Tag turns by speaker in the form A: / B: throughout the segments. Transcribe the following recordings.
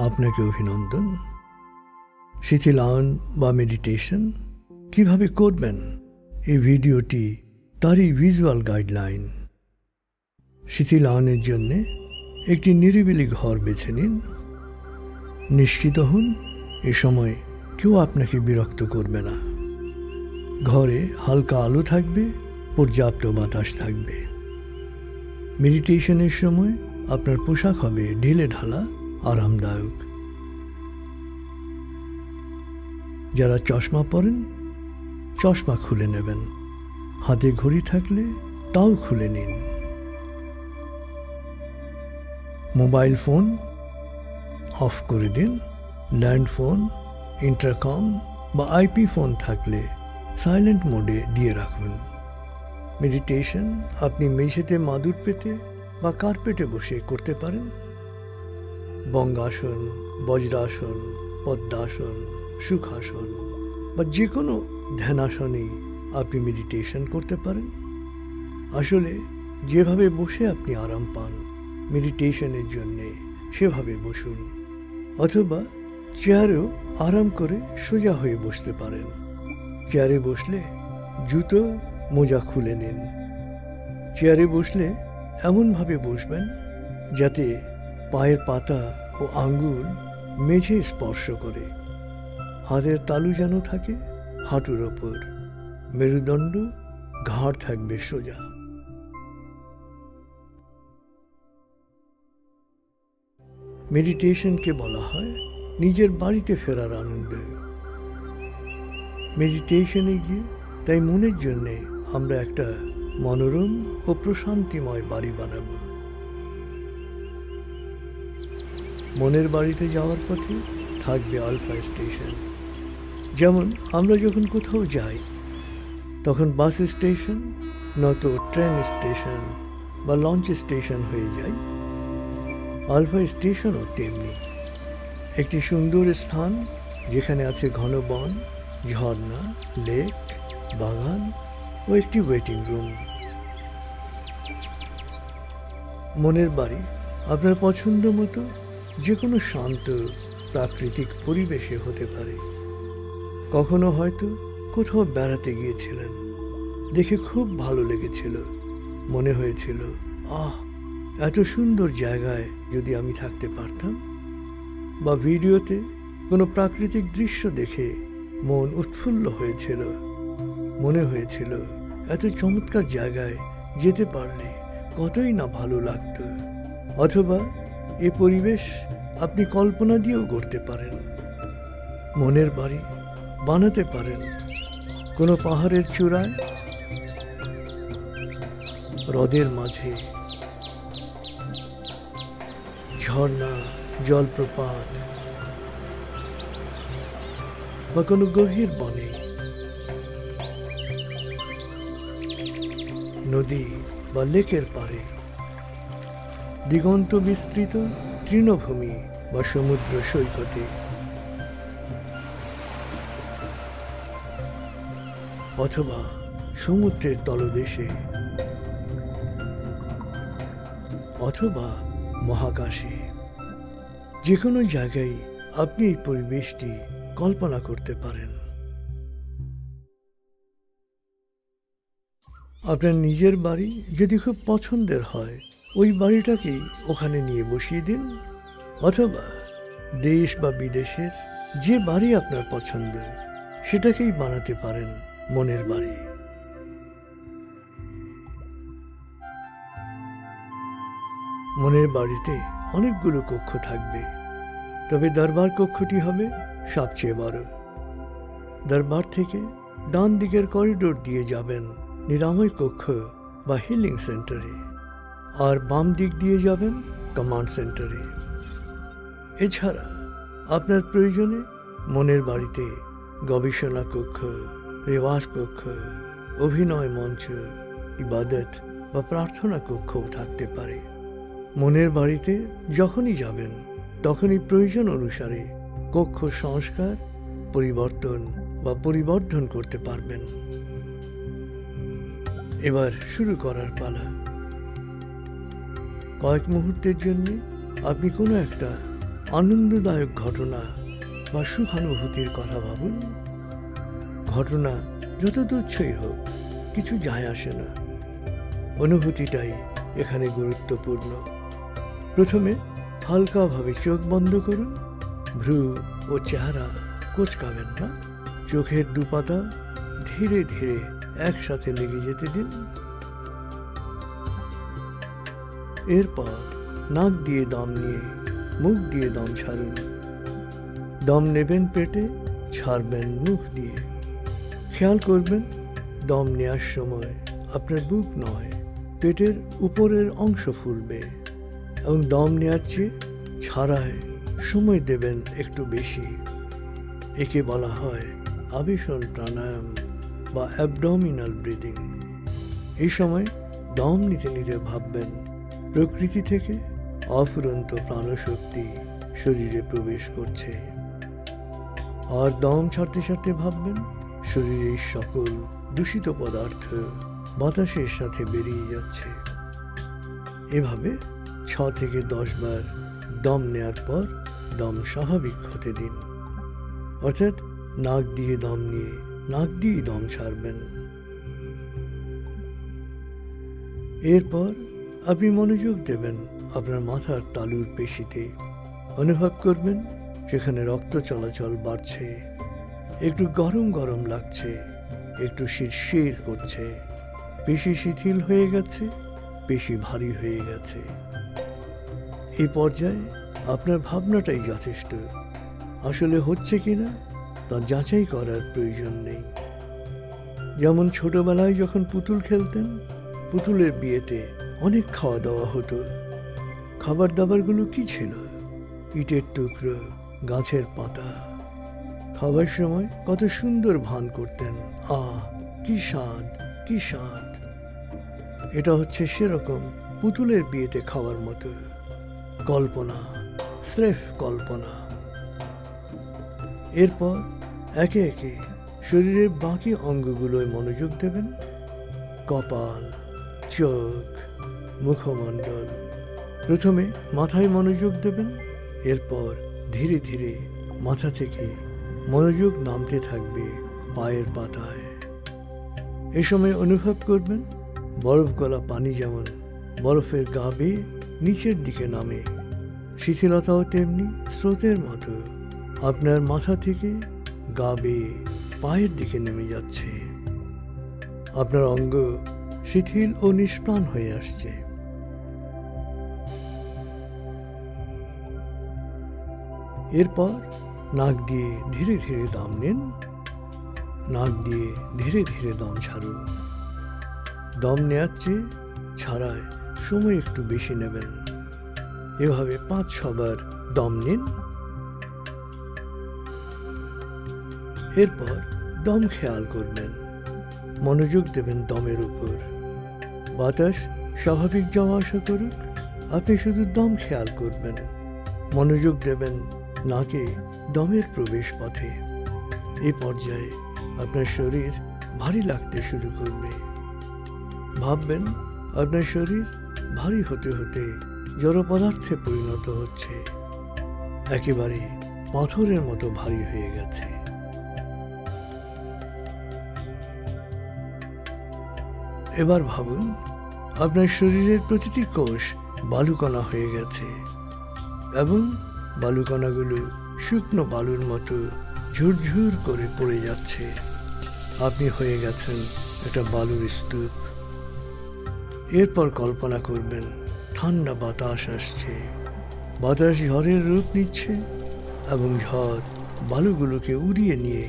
A: আপনাকে অভিনন্দন। শিথিলায়ন বা মেডিটেশন কিভাবে করবেন, এই ভিডিওটি তারই ভিজুয়াল গাইডলাইন। শিথিলায়নের জন্যে একটি নিরিবিলি ঘর বেছে নিন। নিশ্চিত হন এ সময় কেউ আপনাকে বিরক্ত করবে না। ঘরে হালকা আলো থাকবে, পর্যাপ্ত বাতাস থাকবে। মেডিটেশনের সময় আপনার পোশাক হবে ঢিলে ঢালা, আরামদায়ক। যারা চশমা পরেন, চশমা খুলে নেবেন। হাতে ঘড়ি থাকলে তাও খুলে নিন। মোবাইল ফোন অফ করে দিন। ল্যান্ড ফোন, ইন্টারকম বা আইপি ফোন থাকলে সাইলেন্ট মোডে দিয়ে রাখুন। মেডিটেশন আপনি মেঝেতে মাদুর পেতে বা কার্পেটে বসে করতে পারেন। বঙ্গাসন, বজ্রাসন, পদ্মাসন, সুখাসন বা যে কোনো ধ্যানাসনেই আপনি মেডিটেশন করতে পারেন। আসলে যেভাবে বসে আপনি আরাম পান মেডিটেশনের জন্যে সেভাবে বসুন, অথবা চেয়ারেও আরাম করে সোজা হয়ে বসতে পারেন। চেয়ারে বসলে জুতো মোজা খুলে নিন। চেয়ারে বসলে এমনভাবে বসবেন যাতে পায়ের পাতা ও আঙ্গুল মেঝে স্পর্শ করে। হাতের তালু যেন থাকে হাঁটুর ওপর। মেরুদণ্ড, ঘাড় থাকবে সোজা। মেডিটেশনকে বলা হয় নিজের বাড়িতে ফেরার আনন্দ। মেডিটেশনে গিয়ে তাই মনের জন্যে আমরা একটা মনোরম ও প্রশান্তিময় বাড়ি বানাবো। মনের বাড়িতে যাওয়ার পথে থাকবে আলফা স্টেশন। যেমন আমরা যখন কোথাও যাই তখন বাস স্টেশন, নয়তো ট্রেন স্টেশন বা লঞ্চ স্টেশন হয়ে যায়। আলফা স্টেশনও তেমনি একটি সুন্দর স্থান, যেখানে আছে ঘন বন, ঝর্ণা, লেক, বাগান ও একটি ওয়েটিং রুম। মনের বাড়ি আপনার পছন্দ মতো যে কোনো শান্ত প্রাকৃতিক পরিবেশে হতে পারে। কখনো হয়তো কোথাও বেড়াতে গিয়েছিলেন, দেখে খুব ভালো লেগেছিল, মনে হয়েছিল এত সুন্দর জায়গায় যদি আমি থাকতে পারতাম। বা ভিডিওতে কোনো প্রাকৃতিক দৃশ্য দেখে মন উৎফুল্ল হয়েছিল, মনে হয়েছিল এত চমৎকার জায়গায় যেতে পারলে কতই না ভালো লাগতো। অথবা এ পরিবেশ আপনি কল্পনা দিয়েও গড়তে পারেন। মনের বাড়ি বানাতে পারেন কোনো পাহাড়ের চূড়ায়, হ্রদের মাঝে, ঝর্ণা, জলপ্রপাত বা কোনো গভীর বনে, নদী বা লেকের পাড়ে, দিগন্ত বিস্তৃত তৃণভূমি বা সমুদ্র সৈকতে, অথবা সমুদ্রের তলদেশে, অথবা মহাকাশে। যে কোনো জায়গায় আপনি এই পরিবেশটি কল্পনা করতে পারেন। আপনার নিজের বাড়ি যদি খুব পছন্দের হয়, ওই বাড়িটাকেই ওখানে নিয়ে বসিয়ে দিন। অথবা দেশ বা বিদেশের যে বাড়ি আপনার পছন্দ সেটাকেই বানাতে পারেন মনের বাড়ি। মনের বাড়িতে অনেকগুলো কক্ষ থাকবে, তবে দরবার কক্ষটি হবে সবচেয়ে বড়। দরবার থেকে ডান দিকের করিডোর দিয়ে যাবেন নিরাময় কক্ষ বা হিলিং সেন্টারে, আর বাম দিক দিয়ে যাবেন কমান্ড সেন্টারে। এছাড়া আপনার প্রয়োজনে মনের বাড়িতে গবেষণা কক্ষ, রেওয়াজ কক্ষ, অভিনয় মঞ্চ, ইবাদত বা প্রার্থনা কক্ষও থাকতে পারে। মনের বাড়িতে যখনই যাবেন তখনই প্রয়োজন অনুসারে কক্ষ সংস্কার, পরিবর্তন বা পরিবর্ধন করতে পারবেন। এবার শুরু করার পালা। কয়েক মুহূর্তের জন্য আপনি কোনো একটা আনন্দদায়ক ঘটনা বা সুখানুভূতির কথা ভাবুন। ঘটনা যত তুচ্ছই হোক, কিছু যায় আসে না, অনুভূতিটাই এখানে গুরুত্বপূর্ণ। প্রথমে হালকাভাবে চোখ বন্ধ করুন, ভ্রু ও চেহারা কোঁচকাবেন না, চোখের দুপাতা ধীরে ধীরে একসাথে লেগে যেতে দিন। এরপর নাক দিয়ে দম নিয়ে মুখ দিয়ে দম ছাড়ুন। দম নেবেন পেটে, ছাড়বেন মুখ দিয়ে। খেয়াল করবেন দম নেওয়ার সময় আপনার বুক নয়, পেটের উপরের অংশ ফুলবে, এবং দম নেওয়ার চেয়ে ছাড়ায় সময় দেবেন একটু বেশি। একে বলা হয় আবেশন প্রাণায়াম বা অ্যাবডোমিনাল ব্রিদিং। এই সময় দম নিতে নিতে ভাববেন প্রকৃতি থেকে অফুরন্ত প্রাণশক্তি শরীরে প্রবেশ করছে, আর দম ছাড়তে ছাড়তে ভাববেন শরীরের সকল দূষিত পদার্থ বাতাসের সাথে বেরিয়ে যাচ্ছে। এভাবে 6 থেকে 10 বার দম নেয়ার পর দম স্বাভাবিক হতে দিন, অর্থাৎ নাক দিয়ে দম নিয়ে নাক দিয়ে দম ছাড়বেন। এরপর আপনি মনোযোগ দেবেন আপনার মাথার তালুর পেশিতে। অনুভব করবেন সেখানে রক্ত চলাচল বাড়ছে, একটু গরম গরম লাগছে, একটু শিরশির করছে, পেশি শিথিল হয়ে গেছে, পেশি ভারী হয়ে গেছে। এই পর্যায়ে আপনার ভাবনাটাই যথেষ্ট। আসলে হচ্ছে কিনা তা যাচাই করার প্রয়োজন নেই। যেমন ছোটবেলায় যখন পুতুল খেলতেন, পুতুলের বিয়েতে অনেক খাওয়া দাওয়া হতো। খাবার দাবারগুলো কি ছিল? ইটের টুকরো, গাছের পাতা। খাবার সময় কত সুন্দর ভান করতেন, আহ কি স্বাদ, কি স্বাদ। এটা হচ্ছে সেরকম পুতুলের বিয়েতে খাওয়ার মতো। কল্পনা, স্রেফ কল্পনা। এরপর একে একে শরীরের বাকি অঙ্গগুলোয় মনোযোগ দেবেন। কপাল, চোখ, মুখমণ্ডল। প্রথমে মাথায় মনোযোগ দেবেন, এরপর ধীরে ধীরে মাথা থেকে মনোযোগ নামতে থাকবে পায়ের পাতায়। এ সময় অনুভব করবেন বরফ গলা পানি যেমন বরফের গা বেয়ে নিচের দিকে নামে, শিথিলতাও তেমনি স্রোতের মতো আপনার মাথা থেকে গা বেয়ে পায়ের দিকে নেমে যাচ্ছে। আপনার অঙ্গ শিথিল ও নিষ্প্রাণ হয়ে আসছে। এরপর নাক দিয়ে ধীরে ধীরে দম নিন, নাক দিয়ে ধীরে ধীরে দম ছাড়ুন। দম নেওয়ার চেয়ে ছাড়ায় সময় একটু বেশি নেবেন। এভাবে 5-6 বার দম নিন। এরপর দম খেয়াল করবেন, মনোযোগ দেবেন দমের উপর। বাতাস স্বাভাবিক যাওয়া আসা করুক, আপনি শুধু দম খেয়াল করবেন। মনোযোগ দেবেন নাকে দমের প্রবেশ পথে। এই পর্যায়ে আপনার শরীর ভারী লাগতে শুরু করবে। ভাববেন আপনার শরীর ভারী হতে হতে জড় পদার্থে পরিণত হচ্ছে, একেবারে পাথরের মতো ভারী হয়ে গেছে। এবার ভাবুন আপনার শরীরের প্রতিটি কোষ বালুকণা হয়ে গেছে, এবং বালুকণাগুলো শুকনো বালুর মতো ঝুরঝুর করে পড়ে যাচ্ছে। আপনি হয়ে গেছেন একটা বালুর স্তূপ। এরপর কল্পনা করবেন ঠান্ডা বাতাস আসছে, বাতাস ঝড়ের রূপ নিচ্ছে, এবং ঝড় বালুগুলোকে উড়িয়ে নিয়ে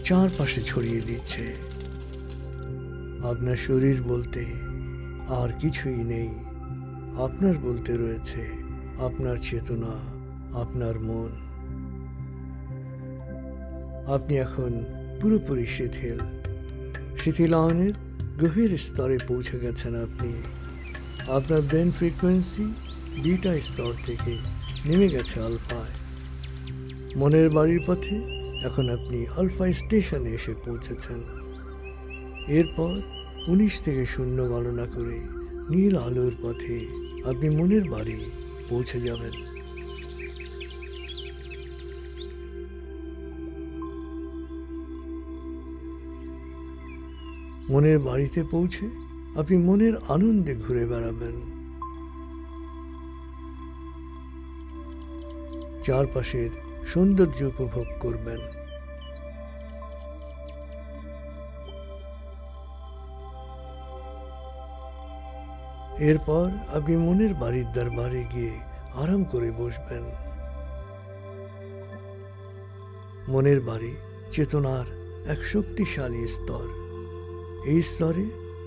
A: চারপাশে ছড়িয়ে দিচ্ছে। আপনার শরীর বলতে আর কিছুই নেই। আপনার বলতে রয়েছে আপনার চেতনা, আপনার মন। আপনি এখন পুরোপুরি শিথিল। শিথিলায়নের গভীর স্তরে পৌঁছে গেছেন আপনি। আপনার ব্রেন ফ্রিকোয়েন্সি বিটা স্তর থেকে নেমে গেছে আলফায়। মনের বাড়ির পথে এখন আপনি আলফা স্টেশনে এসে পৌঁছেছেন। এরপর 19 থেকে 0 গণনা করে নীল আলোর পথে আপনি মনের বাড়ি পৌঁছে যাবেন। মনের বাড়িতে পৌঁছে আপনি মনের আনন্দে ঘুরে বেড়াবেন। চারপাশের সৌন্দর্য উপভোগ করবেন। এরপর আপনি মনের বাড়ির দরবারে গিয়ে আরাম করে বসবেন। মনের বাড়ি চেতনার এক শক্তিশালী স্তর। এই স্তরে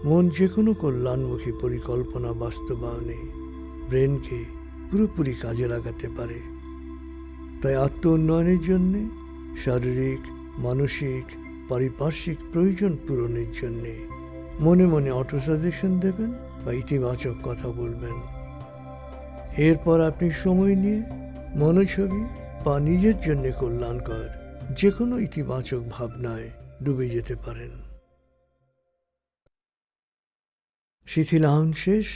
A: মন যে কোনো কল্যাণমুখী পরিকল্পনা বাস্তবায়নে ব্রেনকে পুরোপুরি কাজে লাগাতে পারে। তাই আত্ম উন্নয়নের জন্য, শারীরিক, মানসিক, পারিপার্শ্বিক প্রয়োজন পূরণের জন্যে মনে মনে অটো সাজেশন দেবেন বা ইতিবাচক কথা বলবেন। এরপর আপনি সময় নিয়ে মনোছবি বা নিজের জন্য কল্যাণকর যে কোনো ইতিবাচক ভাবনায় ডুবে যেতে পারেন। শিথিলায়ন শেষ,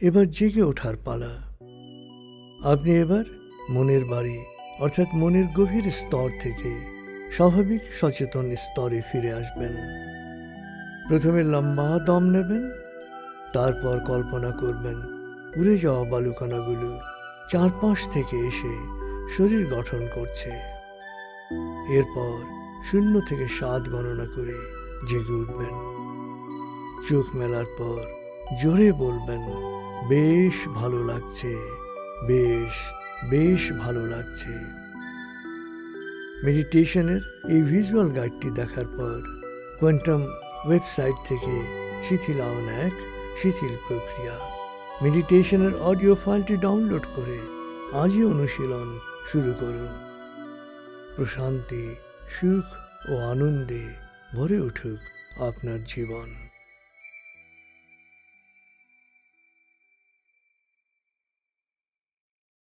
A: এবার জেগে ওঠার পালা। আপনি এবার মনের বাড়ি অর্থাৎ মনের গভীর স্তর থেকে স্বাভাবিক সচেতন স্তরে ফিরে আসবেন। প্রথমে লম্বা দম নেবেন, তারপর কল্পনা করবেন উড়ে যাওয়া বালুকণাগুলো চারপাশ থেকে এসে শরীর গঠন করছে। এরপর 0 থেকে 7 গণনা করে জেগে উঠবেন। চোখ মেলার পর জোরে বলবেন, বেশ ভালো লাগছে, বেশ বেশ ভালো লাগছে। মেডিটেশনের এই ভিজুয়াল গাইডটি দেখার পর কোয়ান্টাম ওয়েবসাইট থেকে শিথিলায়ন 1 শিথিল প্রক্রিয়া মেডিটেশনের অডিও ফাইলটি ডাউনলোড করে আজই অনুশীলন শুরু করুন। প্রশান্তি, সুখ ও আনন্দে ভরে উঠুক আপনার জীবন।